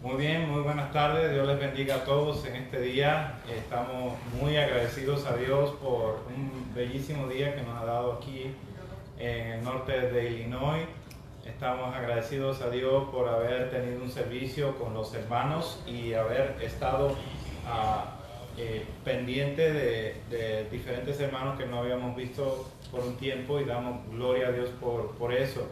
Muy bien, muy buenas tardes. Dios les bendiga a todos en este día. Estamos muy agradecidos a Dios por un bellísimo día que nos ha dado aquí en el norte de Illinois. Estamos agradecidos a Dios por haber tenido un servicio con los hermanos y haber estado pendiente de diferentes hermanos que no habíamos visto por un tiempo, y damos gloria a Dios por eso.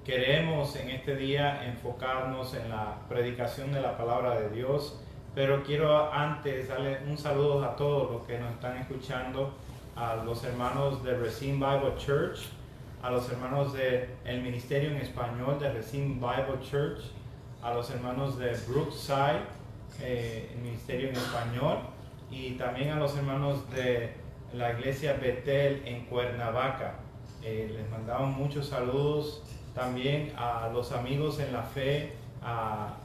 Queremos en este día enfocarnos en la predicación de la palabra de Dios, pero quiero antes darle un saludo a todos los que nos están escuchando, a los hermanos de Racine Bible Church, a los hermanos del Ministerio en Español de Racine Bible Church, a los hermanos de Brookside, el Ministerio en Español, y también a los hermanos de la Iglesia Betel en Cuernavaca. Les mandamos muchos saludos también a los amigos en la fe, a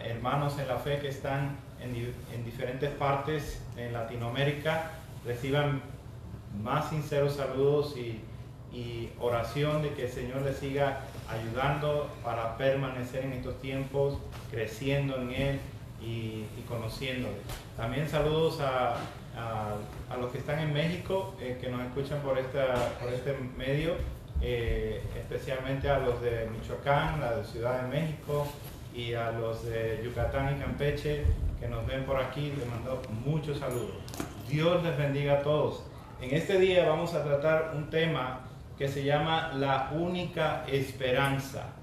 hermanos en la fe que están en diferentes partes en Latinoamérica. Reciban más sinceros saludos y oración de que el Señor les siga ayudando para permanecer en estos tiempos, creciendo en Él y conociéndole. También saludos a los que están en México, que nos escuchan por este medio, especialmente a los de Michoacán, la de Ciudad de México, y a los de Yucatán y Campeche que nos ven por aquí. Les mando muchos saludos. Dios les bendiga a todos. En este día vamos a tratar un tema que se llama la única esperanza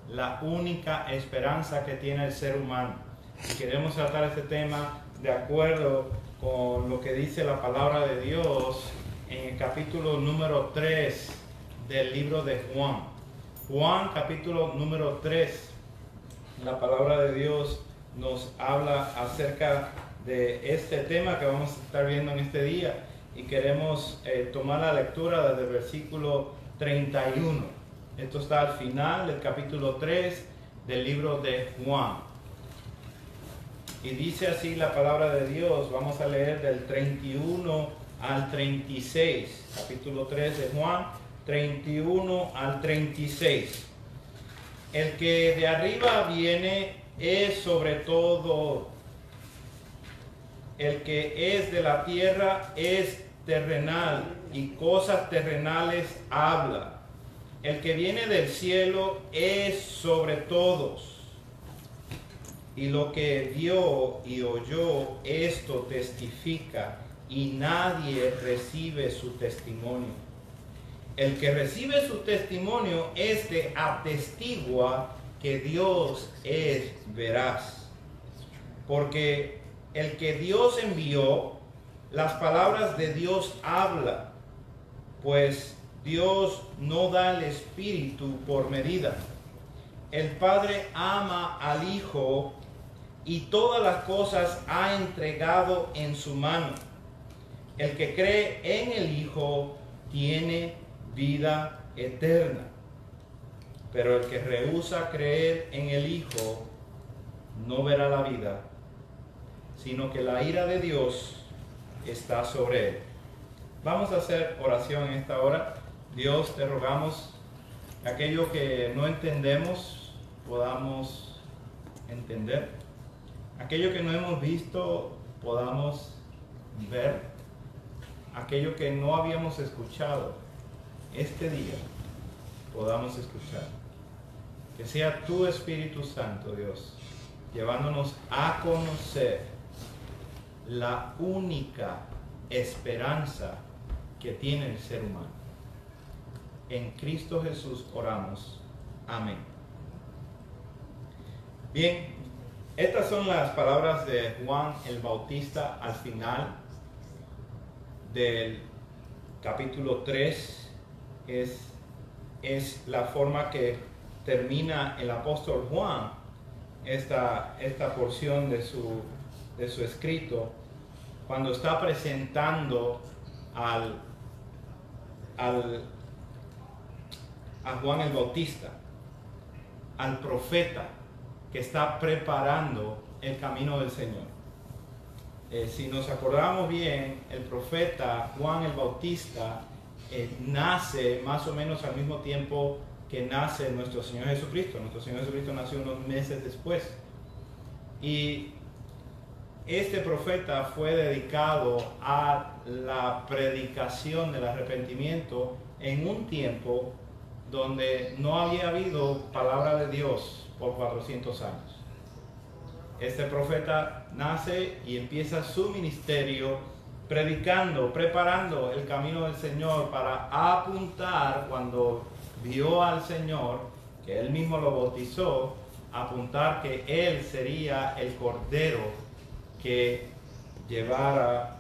que tiene el ser humano. Y queremos tratar este tema de acuerdo con lo que dice la palabra de Dios en el capítulo número 3 del libro de Juan. Juan capítulo número 3, la palabra de Dios nos habla acerca de este tema que vamos a estar viendo en este día, y queremos tomar la lectura desde el versículo 31. Esto está al final del capítulo 3 del libro de Juan. Y dice así la palabra de Dios. Vamos a leer del 31 al 36. Capítulo 3 de Juan, 31 al 36. El que de arriba viene es sobre todo. El que es de la tierra es terrenal, y cosas terrenales habla. El que viene del cielo es sobre todos. Y lo que vio y oyó, esto testifica, y nadie recibe su testimonio. El que recibe su testimonio, este atestigua que Dios es veraz. Porque el que Dios envió, las palabras de Dios habla, pues Dios no da el Espíritu por medida. El Padre ama al Hijo y todas las cosas ha entregado en su mano. El que cree en el Hijo tiene vida eterna, pero el que rehúsa creer en el Hijo no verá la vida, sino que la ira de Dios está sobre él. Vamos a hacer oración en esta hora. Dios, te rogamos aquello que no entendemos podamos entender, aquello que no hemos visto podamos ver, aquello que no habíamos escuchado este día podamos escuchar. Que sea tu Espíritu Santo, Dios, llevándonos a conocer la única esperanza que tiene el ser humano. En Cristo Jesús oramos. Amén. Bien, estas son las palabras de Juan el Bautista al final del capítulo 3. Es la forma que termina el apóstol Juan esta porción de su escrito, cuando está presentando a Juan el Bautista, al profeta que está preparando el camino del Señor. Si nos acordamos bien, el profeta Juan el Bautista nace más o menos al mismo tiempo que nace nuestro Señor Jesucristo. Nuestro Señor Jesucristo nació unos meses después. Y este profeta fue dedicado a la predicación del arrepentimiento en un tiempo donde no había habido palabra de Dios por 400 años. Este profeta nace y empieza su ministerio predicando, preparando el camino del Señor para apuntar, cuando vio al Señor, que él mismo lo bautizó, apuntar que él sería el Cordero que llevara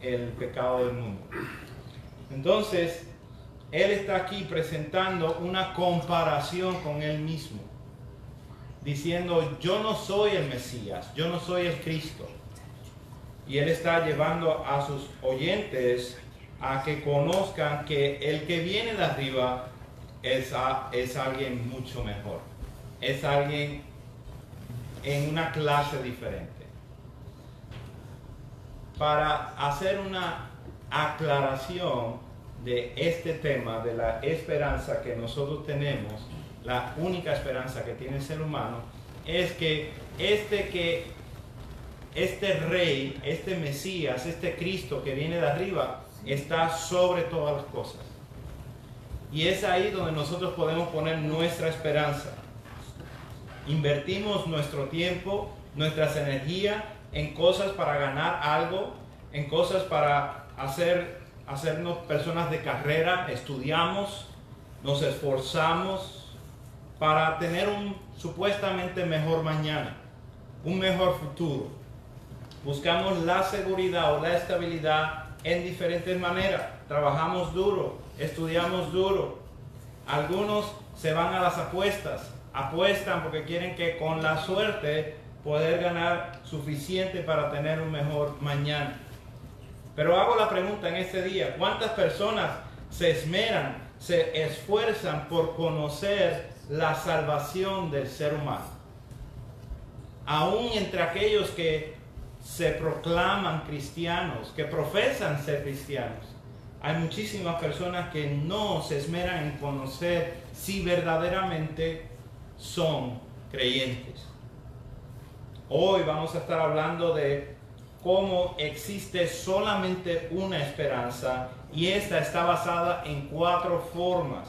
el pecado del mundo. Entonces, él está aquí presentando una comparación con él mismo, diciendo: yo no soy el Mesías, yo no soy el Cristo. Y él está llevando a sus oyentes a que conozcan que el que viene de arriba es alguien mucho mejor, es alguien en una clase diferente. Para hacer una aclaración de este tema, de la esperanza que nosotros tenemos, la única esperanza que tiene el ser humano, es que este rey, este Mesías, este Cristo que viene de arriba, está sobre todas las cosas. Y es ahí donde nosotros podemos poner nuestra esperanza. Invertimos nuestro tiempo, nuestras energías en cosas para ganar algo, en cosas para hacernos personas de carrera, estudiamos, nos esforzamos para tener un supuestamente mejor mañana, un mejor futuro. Buscamos la seguridad o la estabilidad en diferentes maneras. Trabajamos duro, estudiamos duro. Algunos se van a las apuestas, apuestan porque quieren que con la suerte poder ganar suficiente para tener un mejor mañana. Pero hago la pregunta en este día: ¿cuántas personas se esmeran, se esfuerzan por conocer la salvación del ser humano? Aún entre aquellos que se proclaman cristianos, que profesan ser cristianos, hay muchísimas personas que no se esmeran en conocer si verdaderamente son creyentes. Hoy vamos a estar hablando de cómo existe solamente una esperanza, y esta está basada en 4 formas.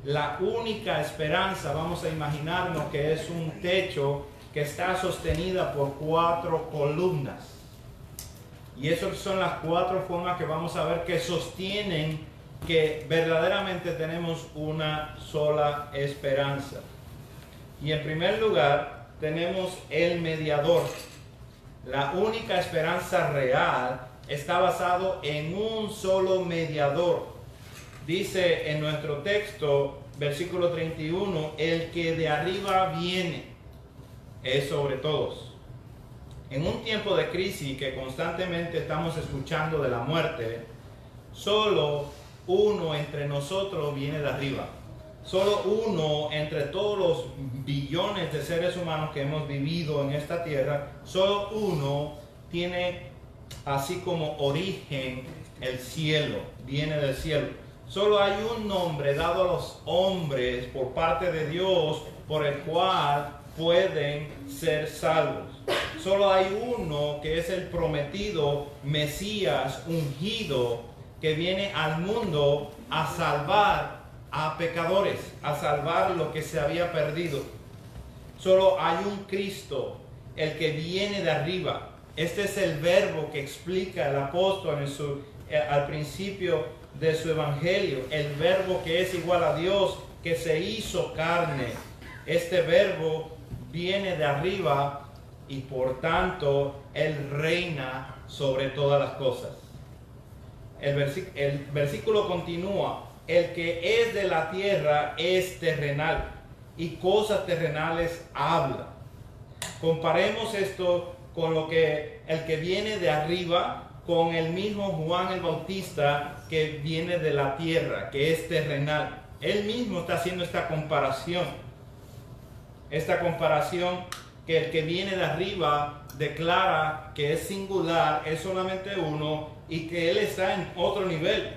La única esperanza, vamos a imaginarnos que es un techo que está sostenida por 4 columnas. Y esas son las 4 formas que vamos a ver que sostienen que verdaderamente tenemos una sola esperanza. Y en primer lugar tenemos el mediador. La única esperanza real está basado en un solo mediador. Dice en nuestro texto, versículo 31, el que de arriba viene es sobre todos. En un tiempo de crisis que constantemente estamos escuchando de la muerte, solo uno entre nosotros viene de arriba. Solo uno entre todos los billones de seres humanos que hemos vivido en esta tierra, solo uno tiene así como origen el cielo, viene del cielo. Solo hay un nombre dado a los hombres por parte de Dios por el cual pueden ser salvos. Solo hay uno que es el prometido Mesías ungido que viene al mundo a salvar a pecadores, a salvar lo que se había perdido. Solo hay un Cristo, el que viene de arriba. Este es el verbo que explica el apóstol al principio de su evangelio. El verbo que es igual a Dios, que se hizo carne. Este verbo viene de arriba y por tanto Él reina sobre todas las cosas. El versículo continúa: el que es de la tierra es terrenal y cosas terrenales habla. Comparemos esto con lo que el que viene de arriba con el mismo Juan el Bautista que viene de la tierra, que es terrenal. Él mismo está haciendo esta comparación que el que viene de arriba declara que es singular, es solamente uno y que él está en otro nivel.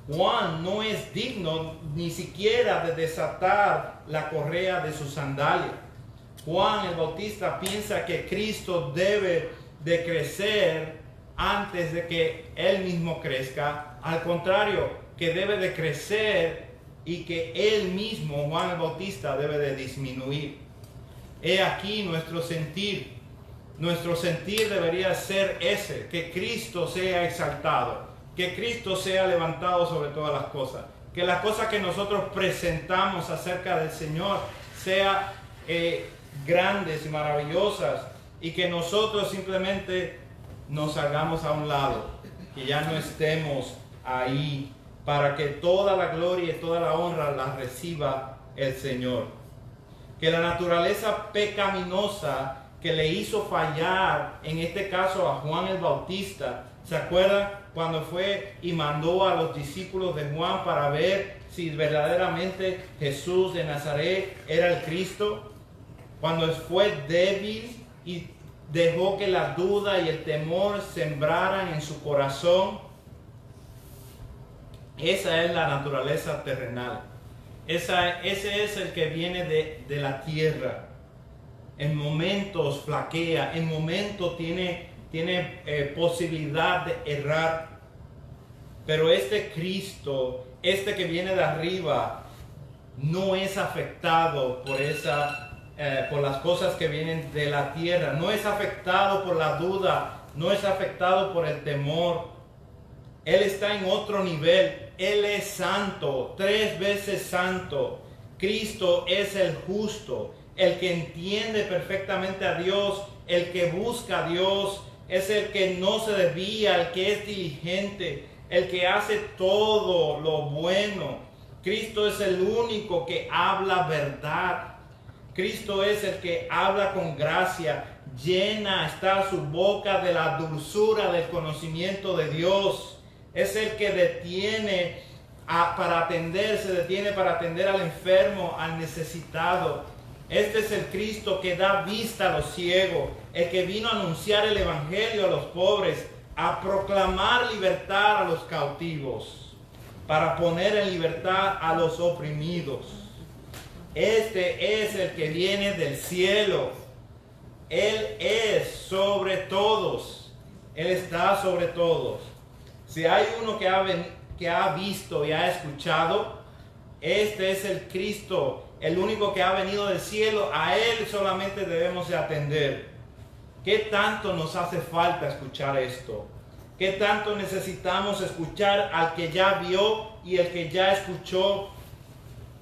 Juan no es digno ni siquiera de desatar la correa de su sandalia. Juan el Bautista piensa que Cristo debe de crecer antes de que Él mismo crezca. Al contrario, que debe de crecer y que Él mismo, Juan el Bautista, debe de disminuir. He aquí nuestro sentir. Nuestro sentir debería ser ese, que Cristo sea exaltado, que Cristo sea levantado sobre todas las cosas, que las cosas que nosotros presentamos acerca del Señor sean grandes y maravillosas, y que nosotros simplemente nos salgamos a un lado, que ya no estemos ahí, para que toda la gloria y toda la honra la reciba el Señor. Que la naturaleza pecaminosa que le hizo fallar, en este caso a Juan el Bautista, ¿se acuerdan cuando fue y mandó a los discípulos de Juan para ver si verdaderamente Jesús de Nazaret era el Cristo? Cuando fue débil y dejó que la duda y el temor sembraran en su corazón. Esa es la naturaleza terrenal. Ese es el que viene de la tierra. En momentos flaquea, en momentos tiene posibilidad de errar. Pero este Cristo, este que viene de arriba, no es afectado por las cosas que vienen de la tierra. No es afectado por la duda, no es afectado por el temor. Él está en otro nivel. Él es santo, 3 veces santo. Cristo es el justo, el que entiende perfectamente a Dios, el que busca a Dios, es el que no se desvía, el que es diligente, el que hace todo lo bueno. Cristo es el único que habla verdad. Cristo es el que habla con gracia. Llena está su boca de la dulzura del conocimiento de Dios. Es el que detiene para atender al enfermo, al necesitado. Este es el Cristo que da vista a los ciegos, el que vino a anunciar el evangelio a los pobres, a proclamar libertad a los cautivos, para poner en libertad a los oprimidos. Este es el que viene del cielo. Él es sobre todos. Él está sobre todos. Si hay uno que ha visto y ha escuchado, este es el Cristo, el único que ha venido del cielo. A Él solamente debemos de atender. ¿Qué tanto nos hace falta escuchar esto? ¿Qué tanto necesitamos escuchar al que ya vio y el que ya escuchó?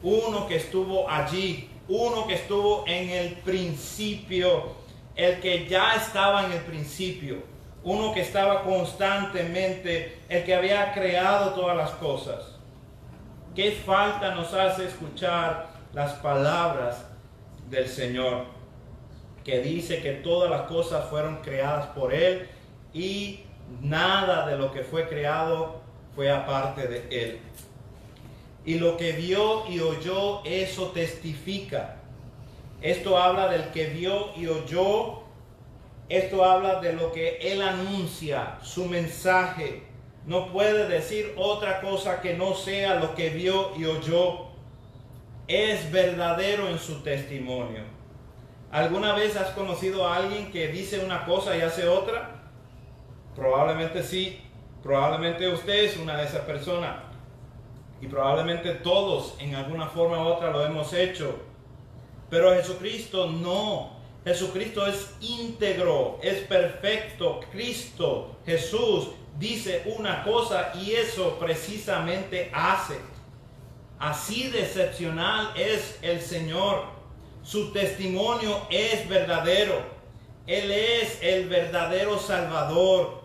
Uno que estuvo allí, uno que estuvo en el principio, el que ya estaba en el principio. Uno que estaba constantemente, el que había creado todas las cosas. ¿Qué falta nos hace escuchar las palabras del Señor? Que dice que todas las cosas fueron creadas por Él y nada de lo que fue creado fue aparte de Él. Y lo que vio y oyó, eso testifica. Esto habla del que vio y oyó. Esto habla de lo que Él anuncia, su mensaje. No puede decir otra cosa que no sea lo que vio y oyó. Es verdadero en su testimonio. ¿Alguna vez has conocido a alguien que dice una cosa y hace otra? Probablemente sí. Probablemente usted es una de esas personas. Y probablemente todos en alguna forma u otra lo hemos hecho. Pero Jesucristo no. Jesucristo es íntegro, es perfecto. Cristo, Jesús, dice una cosa y eso precisamente hace. Así de excepcional es el Señor. Su testimonio es verdadero. Él es el verdadero Salvador.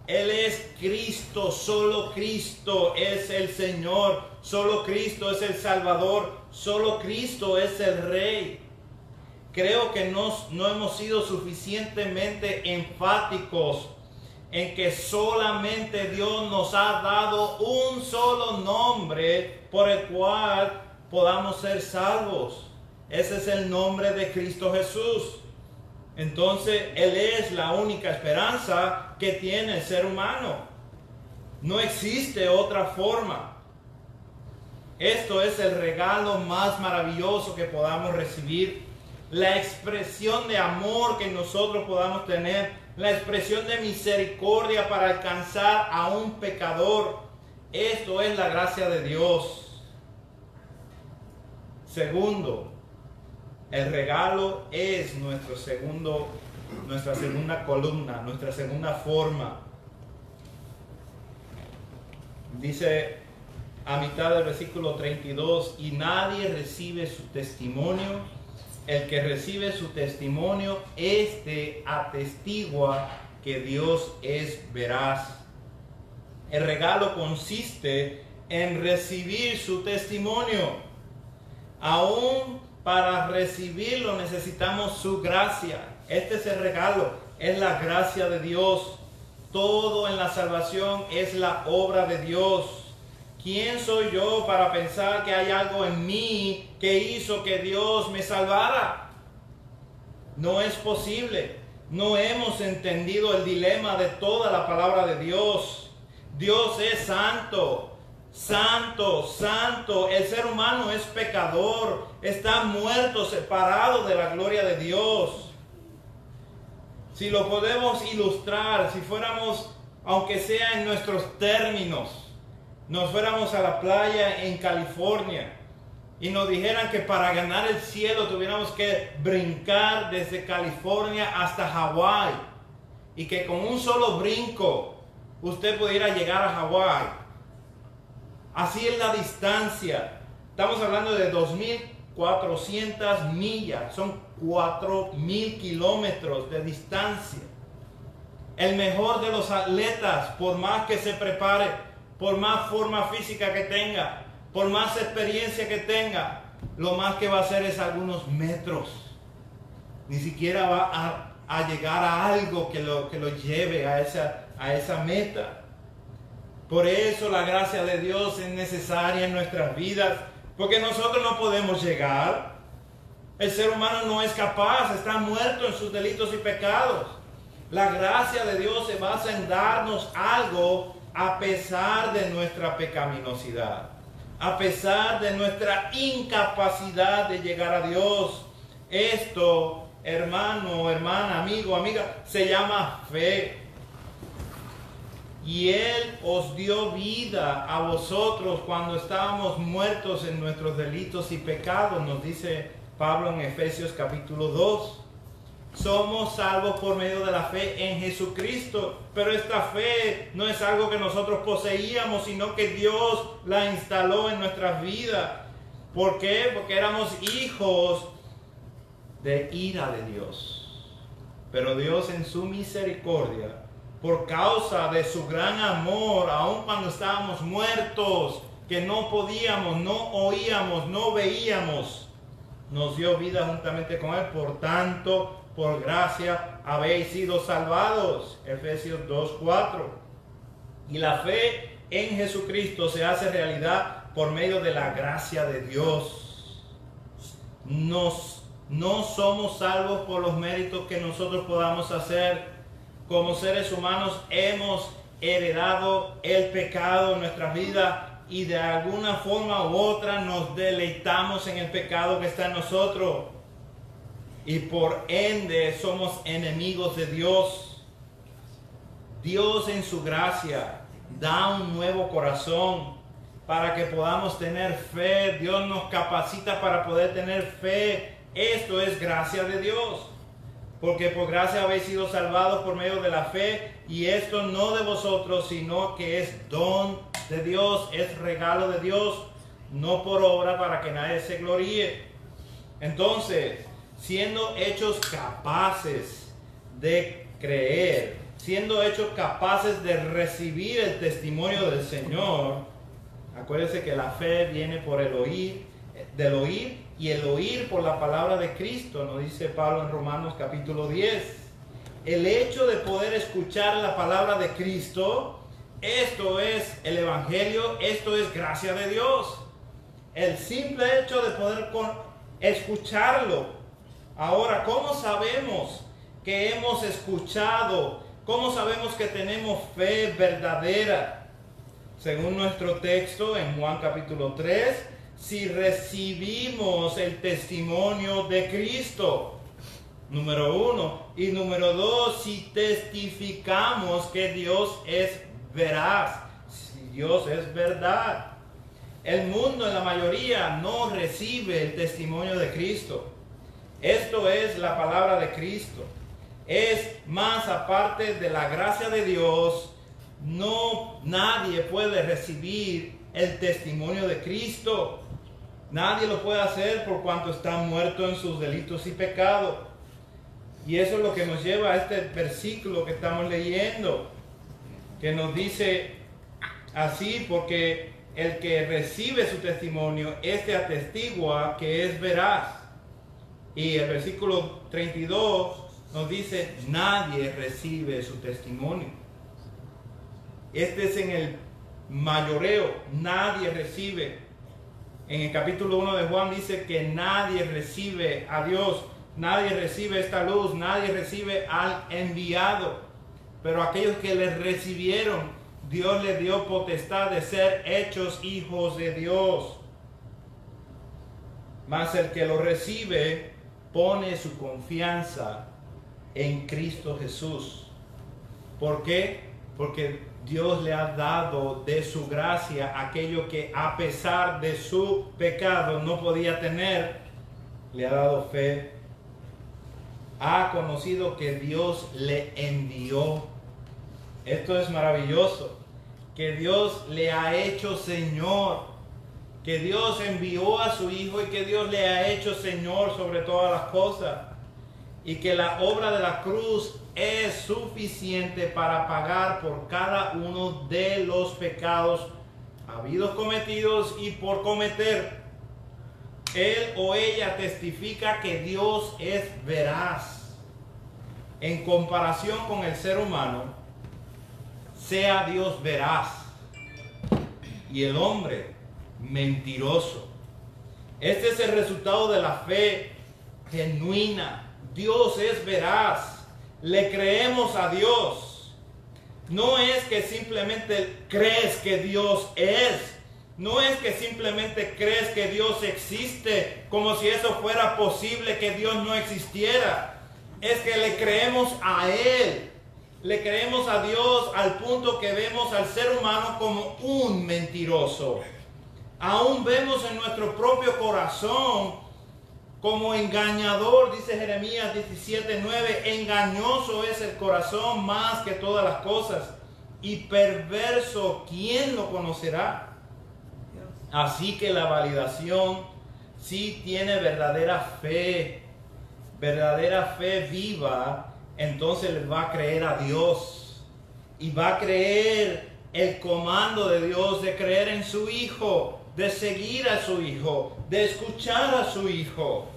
Él es Cristo, solo Cristo es el Señor, solo Cristo es el Salvador, solo Cristo es el Rey. Creo que no hemos sido suficientemente enfáticos en que solamente Dios nos ha dado un solo nombre por el cual podamos ser salvos. Ese es el nombre de Cristo Jesús. Entonces, Él es la única esperanza que tiene el ser humano. No existe otra forma. Esto es el regalo más maravilloso que podamos recibir. la expresión de amor que nosotros podamos tener, la expresión de misericordia para alcanzar a un pecador. Esto es la gracia de Dios. Segundo, el regalo es nuestra segunda columna, nuestra segunda forma. Dice a mitad del versículo 32, y nadie recibe su testimonio. El que recibe su testimonio, este atestigua que Dios es veraz. El regalo consiste en recibir su testimonio. Aún para recibirlo necesitamos su gracia. Este es el regalo, es la gracia de Dios. Todo en la salvación es la obra de Dios. ¿Quién soy yo para pensar que hay algo en mí que hizo que Dios me salvara? No es posible. No hemos entendido el dilema de toda la palabra de Dios. Dios es santo, santo, santo. El ser humano es pecador, está muerto, separado de la gloria de Dios. Si lo podemos ilustrar, si fuéramos, aunque sea en nuestros términos, nos fuéramos a la playa en California y nos dijeran que para ganar el cielo tuviéramos que brincar desde California hasta Hawái y que con un solo brinco usted pudiera llegar a Hawái. Así es la distancia. Estamos hablando de 2.400 millas, son 4.000 kilómetros de distancia. El mejor de los atletas, por más que se prepare, por más forma física que tenga, por más experiencia que tenga, lo más que va a hacer es algunos metros. Ni siquiera va a llegar a algo que lo lleve a esa meta. Por eso la gracia de Dios es necesaria en nuestras vidas, porque nosotros no podemos llegar. El ser humano no es capaz, está muerto en sus delitos y pecados. La gracia de Dios se basa en darnos algo a pesar de nuestra pecaminosidad, a pesar de nuestra incapacidad de llegar a Dios. Esto, hermano, hermana, amigo, amiga, se llama fe. Y Él os dio vida a vosotros cuando estábamos muertos en nuestros delitos y pecados, nos dice Pablo en Efesios capítulo 2. Somos salvos por medio de la fe en Jesucristo, pero esta fe no es algo que nosotros poseíamos, sino que Dios la instaló en nuestras vidas. ¿Por qué? Porque éramos hijos de ira de Dios. Pero Dios en su misericordia, por causa de su gran amor, aun cuando estábamos muertos, que no podíamos, no oíamos, no veíamos, nos dio vida juntamente con Él. Por tanto, por gracia habéis sido salvados. Efesios 2:4. Y la fe en Jesucristo se hace realidad por medio de la gracia de Dios. No somos salvos por los méritos que nosotros podamos hacer. Como seres humanos hemos heredado el pecado en nuestras vidas y de alguna forma u otra nos deleitamos en el pecado que está en nosotros. Y por ende somos enemigos de Dios. Dios en su gracia da un nuevo corazón para que podamos tener fe. Dios nos capacita para poder tener fe. Esto es gracia de Dios. Porque por gracia habéis sido salvados por medio de la fe. Y esto no de vosotros, sino que es don de Dios, es regalo de Dios, no por obra para que nadie se gloríe. Entonces, siendo hechos capaces de creer, siendo hechos capaces de recibir el testimonio del Señor, acuérdense que la fe viene por el oír, del oír, y el oír por la palabra de Cristo, nos dice Pablo en Romanos capítulo 10. El hecho de poder escuchar la palabra de Cristo, esto es el Evangelio, esto es gracia de Dios. El simple hecho de poder escucharlo. Ahora, ¿cómo sabemos que hemos escuchado? ¿Cómo sabemos que tenemos fe verdadera? Según nuestro texto en Juan capítulo 3, si recibimos el testimonio de Cristo. Número 1. Y número 2, si testificamos que Dios es veraz, si Dios es verdad. El mundo en la mayoría no recibe el testimonio de Cristo. Esto es la palabra de Cristo. Es más aparte de la gracia de Dios, nadie puede recibir el testimonio de Cristo. Nadie lo puede hacer por cuanto está muerto en sus delitos y pecados. Y eso es lo que nos lleva a este versículo que estamos leyendo, que nos dice así: porque el que recibe su testimonio, este atestigua que es veraz. Y el versículo 32 nos dice: nadie recibe su testimonio. Este es en el mayoreo, nadie recibe. En el capítulo 1 de Juan dice que nadie recibe a Dios, nadie recibe esta luz, nadie recibe al enviado. Pero aquellos que le recibieron, Dios les dio potestad de ser hechos hijos de Dios. Mas el que lo recibe pone su confianza en Cristo Jesús. ¿Por qué? Porque Dios le ha dado de su gracia aquello que a pesar de su pecado no podía tener. Le ha dado fe. Ha conocido que Dios le envió. Esto es maravilloso. Que Dios le ha hecho Señor. Que Dios envió a su Hijo y que Dios le ha hecho Señor sobre todas las cosas. Y que la obra de la cruz es suficiente para pagar por cada uno de los pecados habidos cometidos y por cometer. Él o ella testifica que Dios es veraz. En comparación con el ser humano, sea Dios veraz y el hombre mentiroso. Este es el resultado de la fe genuina. Dios es veraz. Le creemos a Dios. No es que simplemente crees que Dios es. No es que simplemente crees que Dios existe, como si eso fuera posible que Dios no existiera. Es que le creemos a Él. Le creemos a Dios al punto que vemos al ser humano como un mentiroso. Aún vemos en nuestro propio corazón como engañador, dice Jeremías 17:9, engañoso es el corazón más que todas las cosas, y perverso, ¿quién lo conocerá? Así que la validación sí tiene verdadera fe viva, entonces les va a creer a Dios, y va a creer el comando de Dios de creer en su Hijo, de seguir a su Hijo, de escuchar a su Hijo.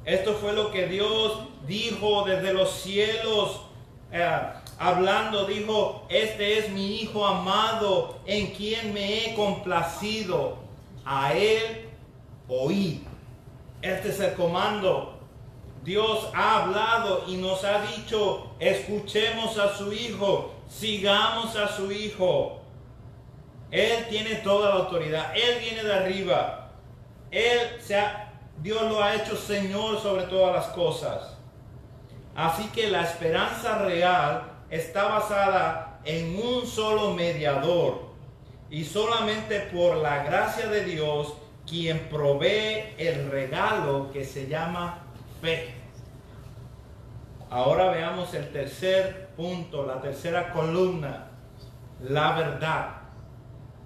Esto fue lo que Dios dijo desde los cielos, hablando, dijo: este es mi Hijo amado, en quien me he complacido, a Él oí. Este es el comando. Dios ha hablado y nos ha dicho: escuchemos a su Hijo, sigamos a su Hijo. Él tiene toda la autoridad, Él viene de arriba, Dios lo ha hecho Señor sobre todas las cosas. Así que la esperanza real está basada en un solo mediador, y solamente por la gracia de Dios, quien provee el regalo que se llama fe. Ahora veamos el tercer punto, la tercera columna: la verdad.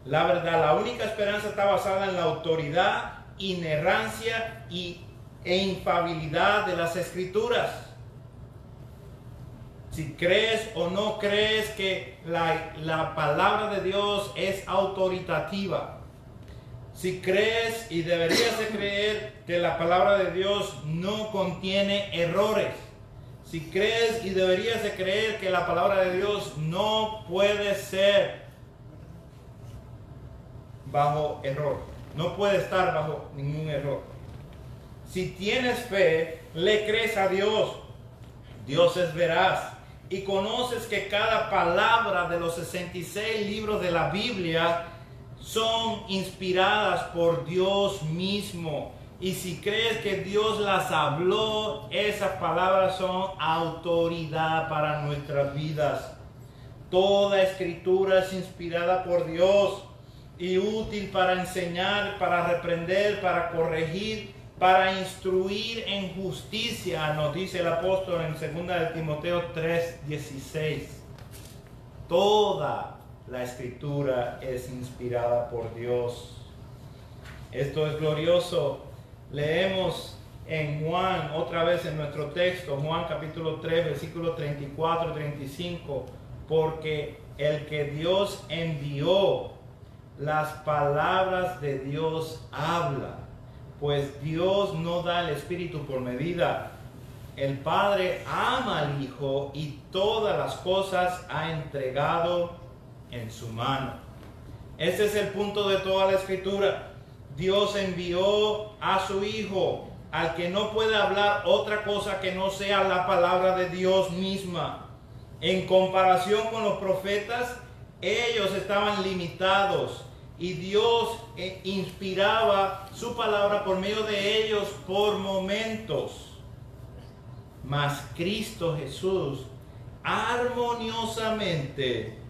La verdad, la única esperanza está basada en la autoridad, inerrancia e infalibilidad de las Escrituras. Si crees o no crees que la palabra de Dios es autoritativa, si crees y deberías de creer que la palabra de Dios no contiene errores, si crees y deberías de creer que la palabra de Dios no puede ser bajo error, no puede estar bajo ningún error. Si tienes fe, le crees a Dios. Dios es veraz. Y conoces que cada palabra de los 66 libros de la Biblia son inspiradas por Dios mismo. Y si crees que Dios las habló, esas palabras son autoridad para nuestras vidas. Toda escritura es inspirada por Dios y útil para enseñar, para reprender, para corregir, para instruir en justicia, nos dice el apóstol en 2 de Timoteo 3:16. Toda la escritura es inspirada por Dios. Esto es glorioso. Leemos en Juan, otra vez en nuestro texto, Juan capítulo 3, versículos 34 y 35, porque el que Dios envió, las palabras de Dios habla, pues Dios no da el Espíritu por medida. El Padre ama al Hijo y todas las cosas ha entregado en su mano. Este es el punto de toda la Escritura. Dios envió a su Hijo, al que no puede hablar otra cosa que no sea la palabra de Dios misma. En comparación con los profetas, ellos estaban limitados y Dios inspiraba su palabra por medio de ellos por momentos. Mas Cristo Jesús armoniosamente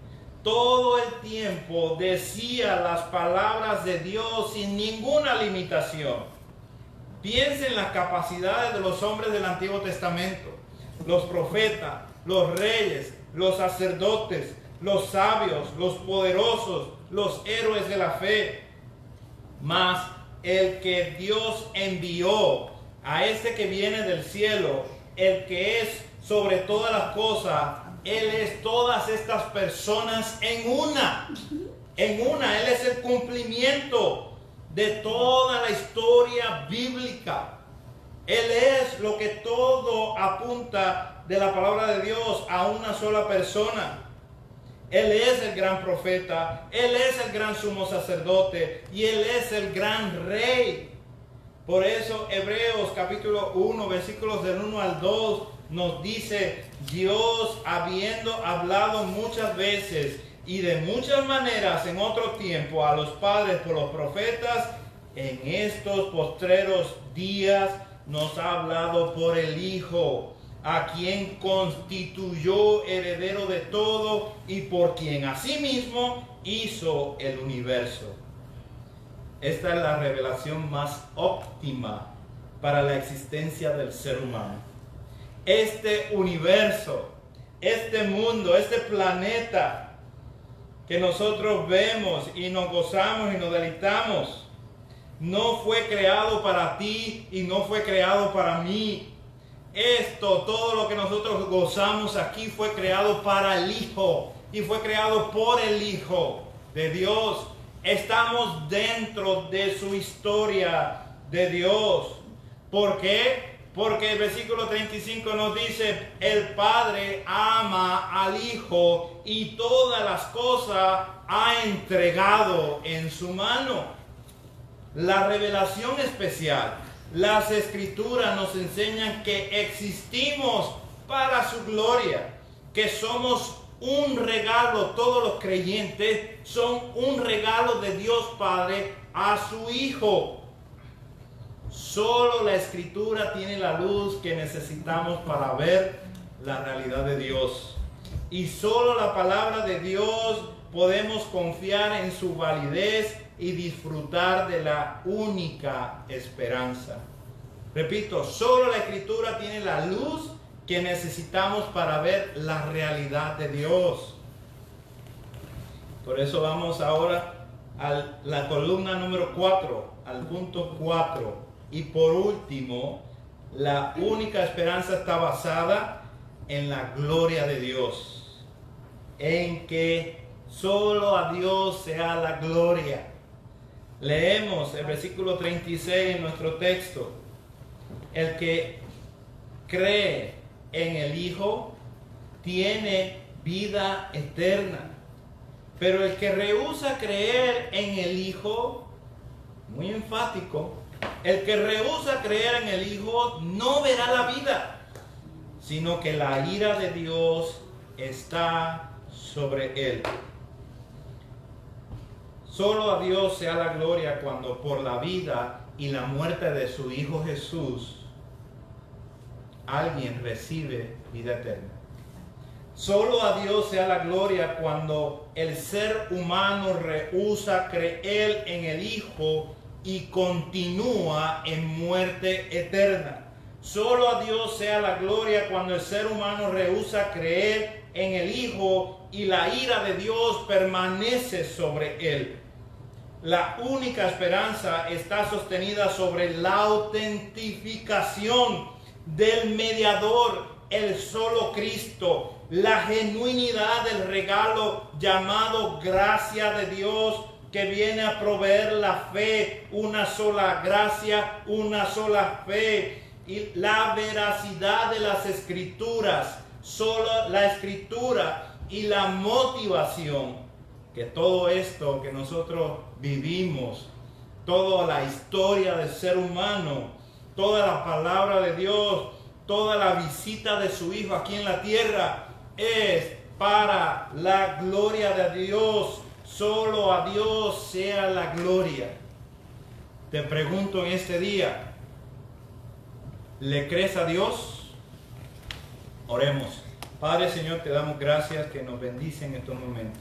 todo el tiempo decía las palabras de Dios sin ninguna limitación. Piensen en las capacidades de los hombres del Antiguo Testamento, los profetas, los reyes, los sacerdotes, los sabios, los poderosos, los héroes de la fe. Mas el que Dios envió, a este que viene del cielo, el que es sobre todas las cosas, Él es todas estas personas en una. Él es el cumplimiento de toda la historia bíblica. Él es lo que todo apunta de la palabra de Dios a una sola persona. Él es el gran profeta, Él es el gran sumo sacerdote y Él es el gran rey. Por eso Hebreos capítulo 1, versículos del 1 al 2 nos dice: Dios, habiendo hablado muchas veces y de muchas maneras en otro tiempo a los padres por los profetas, en estos postreros días nos ha hablado por el Hijo, a quien constituyó heredero de todo y por quien asimismo hizo el universo. Esta es la revelación más óptima para la existencia del ser humano. Este universo, este mundo, este planeta que nosotros vemos y nos gozamos y nos deleitamos, no fue creado para ti y no fue creado para mí. Todo lo que nosotros gozamos aquí fue creado para el Hijo y fue creado por el Hijo de Dios. Estamos dentro de su historia de Dios. ¿Por qué? Porque el versículo 35 nos dice: el Padre ama al Hijo y todas las cosas ha entregado en su mano. La revelación especial, las Escrituras nos enseñan que existimos para su gloria, que somos un regalo, todos los creyentes son un regalo de Dios Padre a su Hijo. Solo la Escritura tiene la luz que necesitamos para ver la realidad de Dios. Y solo la palabra de Dios podemos confiar en su validez y disfrutar de la única esperanza. Repito, solo la Escritura tiene la luz que necesitamos para ver la realidad de Dios. Por eso vamos ahora a la columna número 4, al punto 4. Y por último, la única esperanza está basada en la gloria de Dios, en que solo a Dios sea la gloria. Leemos el versículo 36 en nuestro texto: el que cree en el Hijo tiene vida eterna, pero el que rehúsa creer en el Hijo, muy enfático, el que rehúsa creer en el Hijo no verá la vida, sino que la ira de Dios está sobre él. Solo a Dios sea la gloria cuando por la vida y la muerte de su Hijo Jesús alguien recibe vida eterna. Solo a Dios sea la gloria cuando el ser humano rehúsa creer en el Hijo y continúa en muerte eterna. Solo a Dios sea la gloria cuando el ser humano rehúsa creer en el Hijo y la ira de Dios permanece sobre él. La única esperanza está sostenida sobre la autentificación del mediador, el solo Cristo, la genuinidad del regalo llamado gracia de Dios, que viene a proveer la fe, una sola gracia, una sola fe, y la veracidad de las Escrituras, solo la Escritura y la motivación. Que todo esto que nosotros vivimos, toda la historia del ser humano, toda la palabra de Dios, toda la visita de su Hijo aquí en la tierra, es para la gloria de Dios. Solo a Dios sea la gloria. Te pregunto en este día, ¿le crees a Dios? Oremos. Padre, Señor, te damos gracias que nos bendice en estos momentos.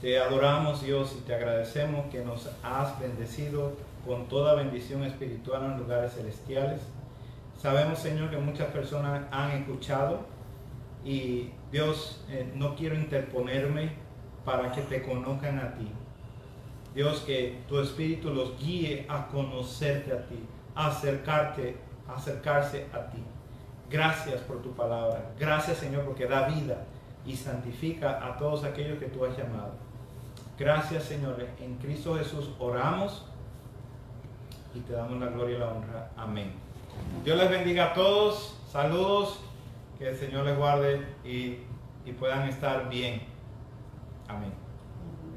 Te adoramos, Dios, y te agradecemos que nos has bendecido con toda bendición espiritual en lugares celestiales. Sabemos, Señor, que muchas personas han escuchado y, Dios, no quiero interponerme para que te conozcan a ti. Dios, que tu Espíritu los guíe a conocerte a ti, a acercarse a ti. Gracias por tu palabra. Gracias, Señor, porque da vida y santifica a todos aquellos que tú has llamado. Gracias, Señor. En Cristo Jesús oramos y te damos la gloria y la honra. Amén. Dios les bendiga a todos. Saludos. Que el Señor les guarde y puedan estar bien. Amén.